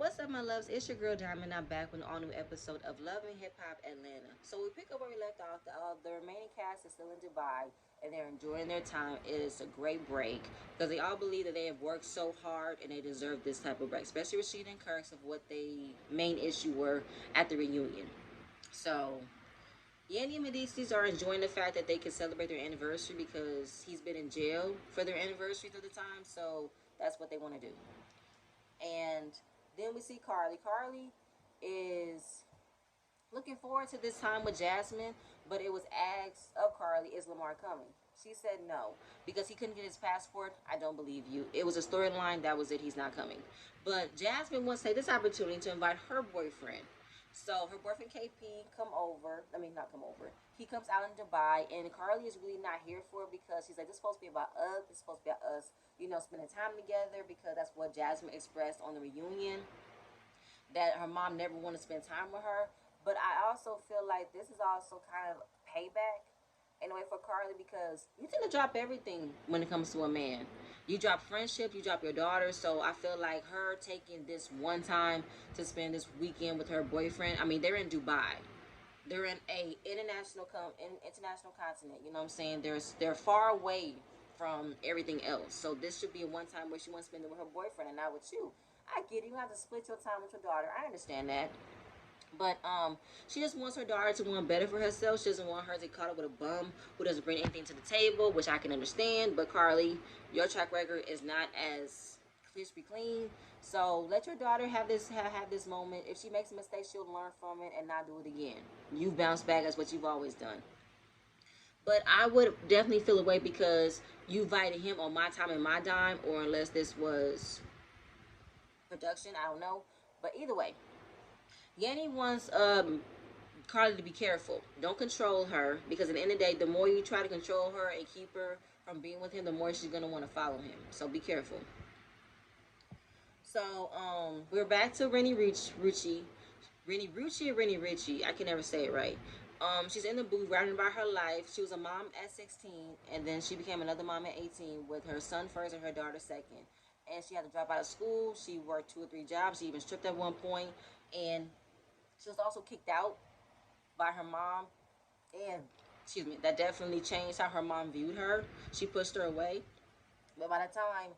What's up, my loves? It's your girl Diamond. I'm back with an all new episode of Love and Hip Hop Atlanta. So we pick up where we left off. The remaining cast is still in Dubai and they're enjoying their time. It is a great break because they all believe that they have worked so hard and they deserve this type of break, especially Rashida and Kirk's of what they main issue were at the reunion. So Yandy and Medicis are enjoying the fact that they can celebrate their anniversary because he's been in jail for their anniversary through the time. So that's what they want to do. And then we see Carly. Carly is looking forward to this time with Jasmine, but it was asked of Carly, is Lamar coming? She said no because he couldn't get his passport. I don't believe you. It was a storyline. That was it. He's not coming. But Jasmine wants to take this opportunity to invite her boyfriend. So her boyfriend KP come over. I mean, not come over. He comes out in Dubai, and Carly is really not here for it because she's like, "This is supposed to be about us. This is supposed to be about us, spending time together." Because that's what Jasmine expressed on the reunion, that her mom never wanted to spend time with her. But I also feel like this is also kind of payback in a way for Carly because you tend to drop everything when it comes to a man. You drop friendship, you drop your daughter. So I feel like her taking this one time to spend this weekend with her boyfriend. I mean, they're in Dubai. They're in a international continent. You know what I'm saying? They're far away from everything else. So this should be a one time where she wants to spend it with her boyfriend and not with you. I get it. You have to split your time with your daughter. I understand that. But she just wants her daughter to want better for herself. She doesn't want her to get caught up with a bum who doesn't bring anything to the table, which I can understand. But Carly, your track record is not as crispy clean. So let your daughter have this moment. If she makes a mistake, she'll learn from it and not do it again. You've bounced back as what you've always done. But I would definitely feel away because you invited him on my time and my dime, or unless this was production, I don't know. But either way, Yanni wants Carly to be careful. Don't control her because at the end of the day, the more you try to control her and keep her from being with him, the more she's gonna want to follow him. So be careful. So we're back to Rennie Rucci or Rennie Ritchie. I can never say it right. She's in the booth writing about her life. She was a mom at 16, and then she became another mom at 18 with her son first and her daughter second. And she had to drop out of school. She worked 2 or 3 jobs. She even stripped at one point, and she was also kicked out by her mom. And excuse me, that definitely changed how her mom viewed her. She pushed her away. But by the time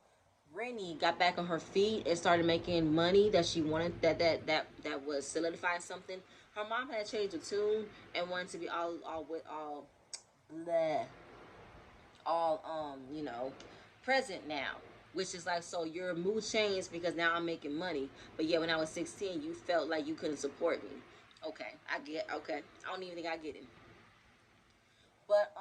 Rennie got back on her feet and started making money that she wanted, that was solidifying something, her mom had changed the tune and wanted to be all with all bleh, all present now. Which is like, so your mood changed because now I'm making money, but yet when I was 16 you felt like you couldn't support me. Okay, I get. Okay, I don't even think I get it. But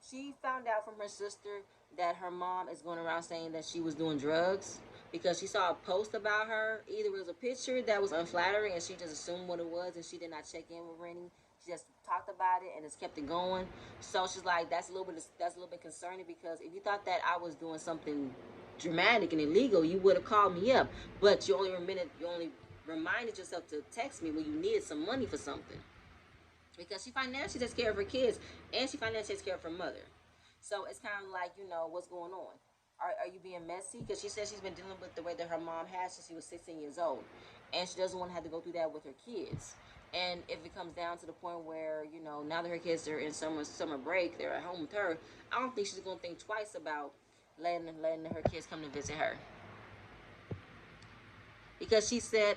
she found out from her sister that her mom is going around saying that she was doing drugs because she saw a post about her. Either it was a picture that was unflattering and she just assumed what it was and she did not check in with Rennie. She just talked about it and just kept it going. So she's like, that's a little bit concerning because if you thought that I was doing something dramatic and illegal, you would have called me up. But you only reminded yourself to text me when you needed some money for something because she financially takes care of her kids and she financially takes care of her mother. So it's kind of like, what's going on? Are you being messy? Because she says she's been dealing with the way that her mom has since she was 16 years old. And she doesn't want to have to go through that with her kids. And if it comes down to the point where, now that her kids are in summer break, they're at home with her, I don't think she's going to think twice about letting her kids come to visit her. Because she said,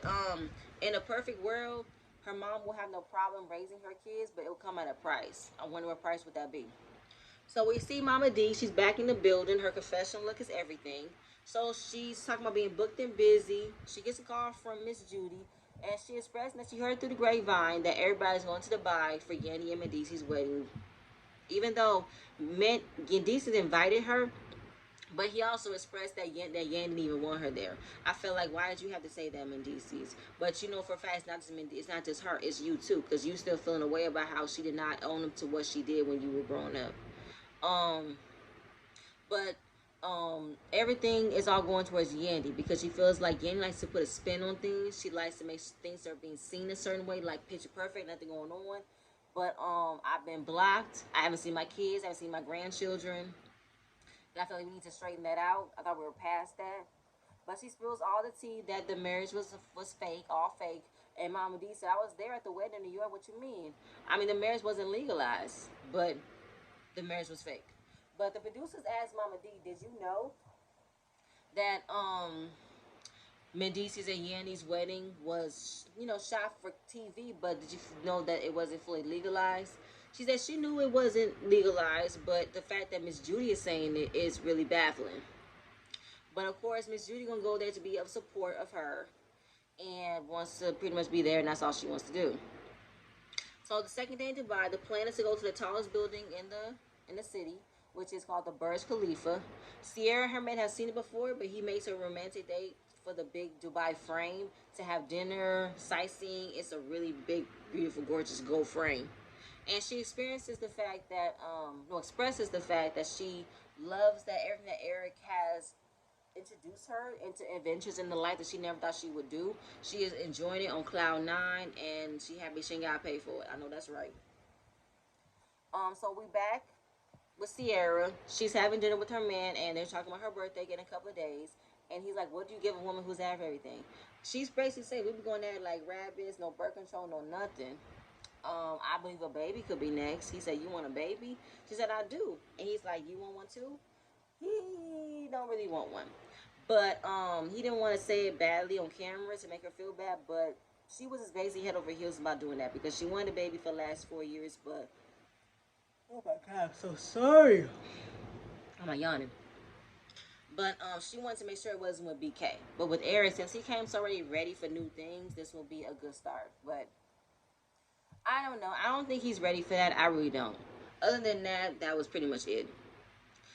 in a perfect world, her mom will have no problem raising her kids, but it will come at a price. I wonder what price would that be. So we see Mama D. She's back in the building. Her confessional look is everything. So she's talking about being booked and busy. She gets a call from Miss Judy, and she expressed that she heard through the grapevine that everybody's going to Dubai for Yanni and Medici's wedding. Even though Medici invited her, but he also expressed that Yan didn't even want her there. I felt like, why did you have to say that, Mendices? But for a fact, it's not just her, it's you too, because you still feeling a way about how she did not own up to what she did when you were growing up. Um, but everything is all going towards Yandy because she feels like Yandy likes to put a spin on things. She likes to make things that are being seen a certain way, like picture perfect, nothing going on. But I've been blocked. I haven't seen my kids. I haven't seen my grandchildren. And I feel like we need to straighten that out. I thought we were past that. But she spills all the tea that the marriage was fake, all fake. And Mama D said, I was there at the wedding in New York. What you mean? I mean, the marriage wasn't legalized, but the marriage was fake. But the producers asked Mama D, did you know that Mendices and Yanni's wedding was, shot for TV, but did you know that it wasn't fully legalized? She said she knew it wasn't legalized, but the fact that Miss Judy is saying it is really baffling. But of course, Miss Judy gonna go there to be of support of her, and wants to pretty much be there, and that's all she wants to do. So the second day in Dubai, the plan is to go to the tallest building in the city, which is called the Burj Khalifa. Sierra Hermit has seen it before, but he makes a romantic date for the big Dubai frame to have dinner, sightseeing. It's a really big, beautiful, gorgeous gold frame. And she experiences the fact that, expresses the fact that she loves that everything that Eric has introduced her into adventures in the life that she never thought she would do. She is enjoying it on cloud nine, and she happy she ain't got to pay for it. I know that's right. So we back with Sierra. She's having dinner with her man, and they're talking about her birthday in a couple of days. And he's like, "What do you give a woman who's had everything?" She's basically saying, "We be going there like rabbits, no birth control, no nothing." I believe a baby could be next. He said, "You want a baby?" She said, "I do." And he's like, "You want one too?" He don't really want one, but he didn't want to say it badly on camera to make her feel bad. But she was just basically head over heels about doing that because she wanted a baby for the last 4 years. But oh my god, I'm so sorry. I'm not yawning. But she wanted to make sure it wasn't with BK. But with Eric, since he came so already ready for new things, this will be a good start. But I don't know. I don't think he's ready for that. I really don't. Other than that, that was pretty much it.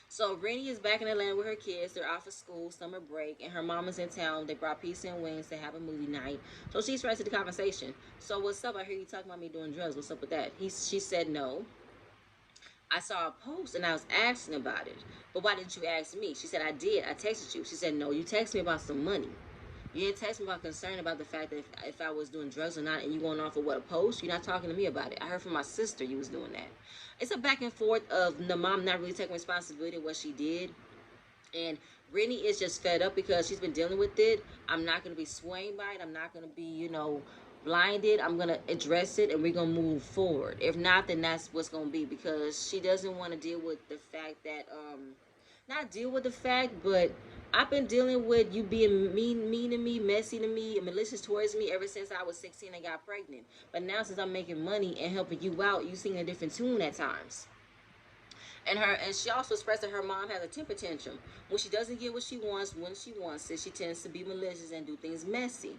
So Rennie is back in Atlanta with her kids. They're off of school, summer break, and her mom is in town. They brought pizza and wings to have a movie night. So she's right to the conversation. So what's up? I hear you talking about me doing drugs. What's up with that? She said no. I saw a post and I was asking about it. But why didn't you ask me? She said, I did. I texted you. She said, no, you texted me about some money. You didn't text me about concern about the fact that if I was doing drugs or not, and you going off of what a post, you're not talking to me about it. I heard from my sister you was doing that. It's a back and forth of the mom not really taking responsibility of what she did. And Brittany is just fed up because she's been dealing with it. I'm not going to be swayed by it. I'm not going to be, blinded. I'm going to address it and we're going to move forward. If not, then that's what's going to be because she doesn't want to deal with the fact that, not deal with the fact, but I've been dealing with you being mean to me, messy to me, and malicious towards me ever since I was 16 and got pregnant. But now since I'm making money and helping you out, you sing a different tune at times. And she also expressed that her mom has a temper tantrum. When she doesn't get what she wants when she wants it, she tends to be malicious and do things messy.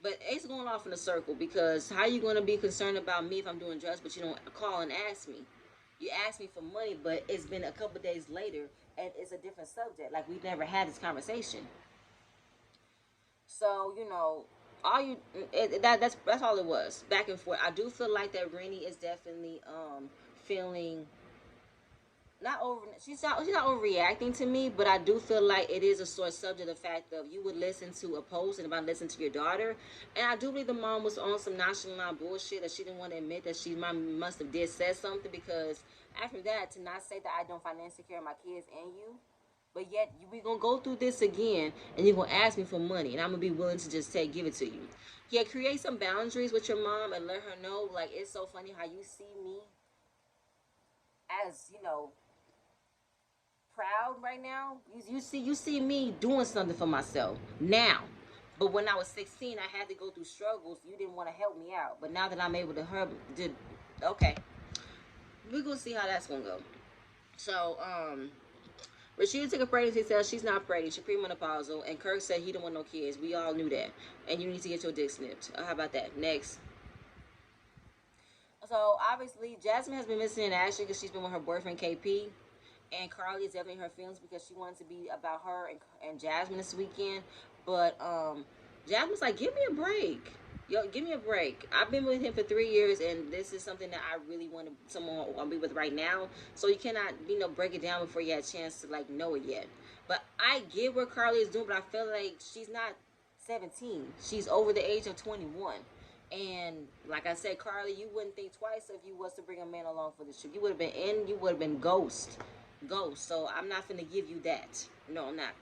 But Ace going off in a circle because how you going to be concerned about me if I'm doing drugs, but you don't call and ask me? You ask me for money, but it's been a couple days later and it's a different subject. Like we've never had this conversation. So all that's all it was, back and forth. I do feel like that Rennie is definitely feeling not over she's not overreacting to me, but I do feel like it is a sore subject, the fact of you would listen to a post and about listen to your daughter. And I do believe the mom was on some nonchalant bullshit that she didn't want to admit that she must have did said something, because after that, to not say that I don't financially care of my kids and you, but yet we gonna go through this again and you're gonna ask me for money and I'm gonna be willing to just give it to you. Yeah, create some boundaries with your mom and let her know, like, it's so funny how you see me as proud right now. You see me doing something for myself now. But when I was 16, I had to go through struggles. You didn't want to help me out. But now that I'm able to help, okay, we're gonna see how that's gonna go. So, Rashida took a pregnancy test. She's not pregnant. She's premenopausal. And Kirk said he don't want no kids. We all knew that. And you need to get your dick snipped. How about that? Next. So obviously, Jasmine has been missing in action because she's been with her boyfriend KP. And Carly is definitely in her feelings because she wanted to be about her and Jasmine this weekend. But Jasmine's like, give me a break. Yo, give me a break. I've been with him for 3 years, and this is something that I really want someone to be with right now. So you cannot, break it down before you had a chance to know it yet. But I get what Carly is doing, but I feel like she's not 17. She's over the age of 21. And like I said, Carly, you wouldn't think twice if you was to bring a man along for the trip. You would have been in. You would have been ghost. So I'm not finna give you that. No, I'm not.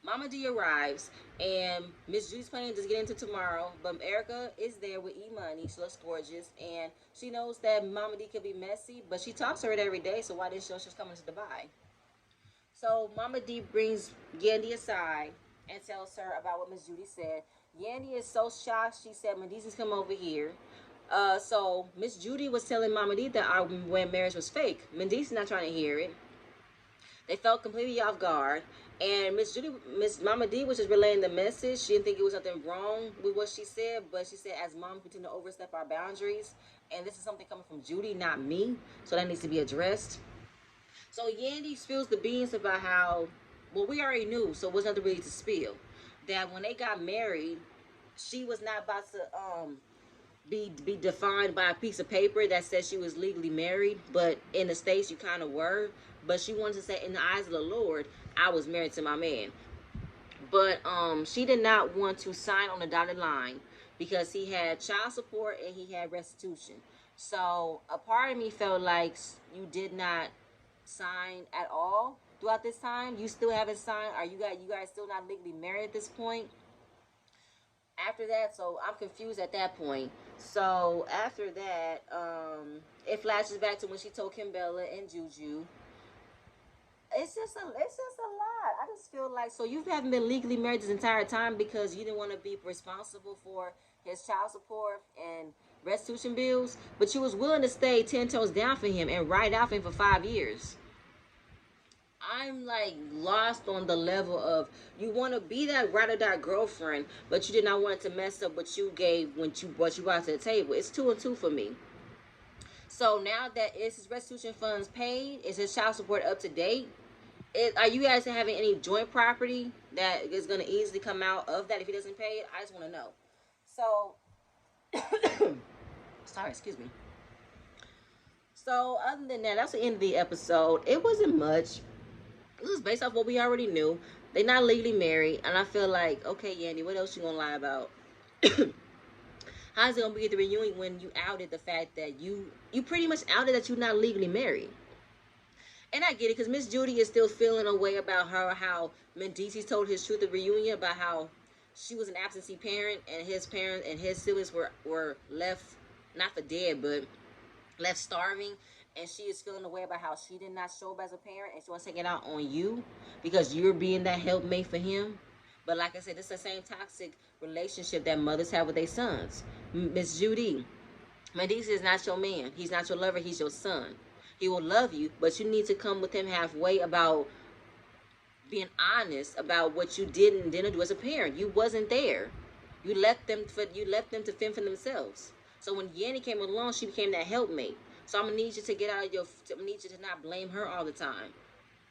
Mama D arrives, and Miss Judy's planning to get into tomorrow, but Erica is there with E Money. She looks gorgeous, and she knows that Mama D could be messy, but she talks to her every day, so why didn't she know she was coming to Dubai? So Mama D brings Yandy aside and tells her about what Miss Judy said. Yandy is so shocked. She said, "Medici's come over here." So Miss Judy was telling Mama D that our marriage was fake. Medici's not trying to hear it. They felt completely off guard. And Miss Mama D was just relaying the message. She didn't think it was something wrong with what she said, but she said, as moms continue to overstep our boundaries, and this is something coming from Judy, not me, so that needs to be addressed. So Yandy spills the beans about how, well, we already knew, so it was nothing really to spill. That when they got married, she was not about to be defined by a piece of paper that says she was legally married, but in the States you kind of were. But she wanted to say, in the eyes of the Lord, I was married to my man. But she did not want to sign on the dotted line because he had child support and he had restitution. So a part of me felt like you did not sign at all throughout this time. You still haven't signed. Are you guys still not legally married at this point? After that, so I'm confused at that point. So after that, it flashes back to when she told Kimbella and Juju. It's just a lot. I just feel like, so you haven't been legally married this entire time because you didn't want to be responsible for his child support and restitution bills, but you was willing to stay 10 toes down for him and ride out for him for 5 years. I'm like lost on the level of, you want to be that ride or die girlfriend, but you did not want to mess up what you gave when what you brought to the table. It's 2 and 2 for me. So now that is his restitution funds paid, is his child support up to date? Are you guys having any joint property that is going to easily come out of that if he doesn't pay it? I just want to know. So, sorry, excuse me. So other than that, that's the end of the episode. It wasn't much. It was based off what we already knew. They're not legally married, and I feel like, okay, Yandy, what else you gonna lie about? How's it gonna be at the reunion when you outed the fact that you pretty much outed that you're not legally married? And I get it, because Miss Judy is still feeling a way about her, how Mendici told his truth at the reunion about how she was an absentee parent and his parents and his siblings were left, not for dead, but left starving. And she is feeling a way about how she did not show up as a parent, and she wants to take it out on you because you're being that helpmate for him. But like I said, it's the same toxic relationship that mothers have with their sons. Miss Judy, Mendici is not your man. He's not your lover. He's your son. He will love you, but you need to come with him halfway about being honest about what you did and didn't do as a parent. You wasn't there. You left them to fend for themselves. So when Yanny came along, she became that helpmate. So I'm gonna need you to get out of I'm gonna need you to not blame her all the time.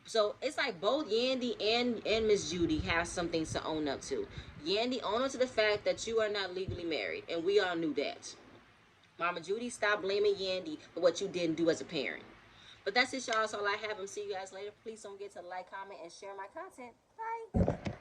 So it's like both Yandy and Miss Judy have some things to own up to. Yandy, own up to the fact that you are not legally married, and we all knew that. Mama Judy, stop blaming Yandy for what you didn't do as a parent. But that's it, y'all. That's all I have. I'm see you guys later. Please don't forget to like, comment, and share my content. Bye.